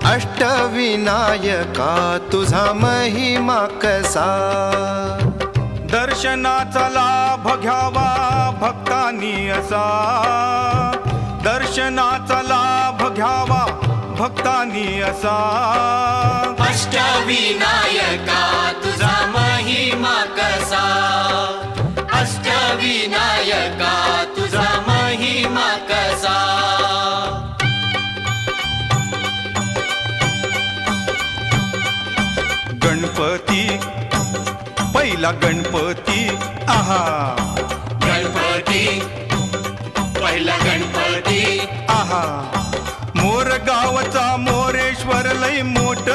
अष्टविनायका तुझा महिमा कसा, दर्शनाचा लाभ घ्यावा भक्तांनी असा, दर्शनाचा लाभ घ्यावा भक्तांनी असा। अष्टविनायका तुझा महिमा कसा, अष्टविनायका तुझा महिमा कसा। गणपती पहिला गणपती आहा, गणपती पहिला गणपती आहा, मोर गावचा मोरेश्वर लय मोठ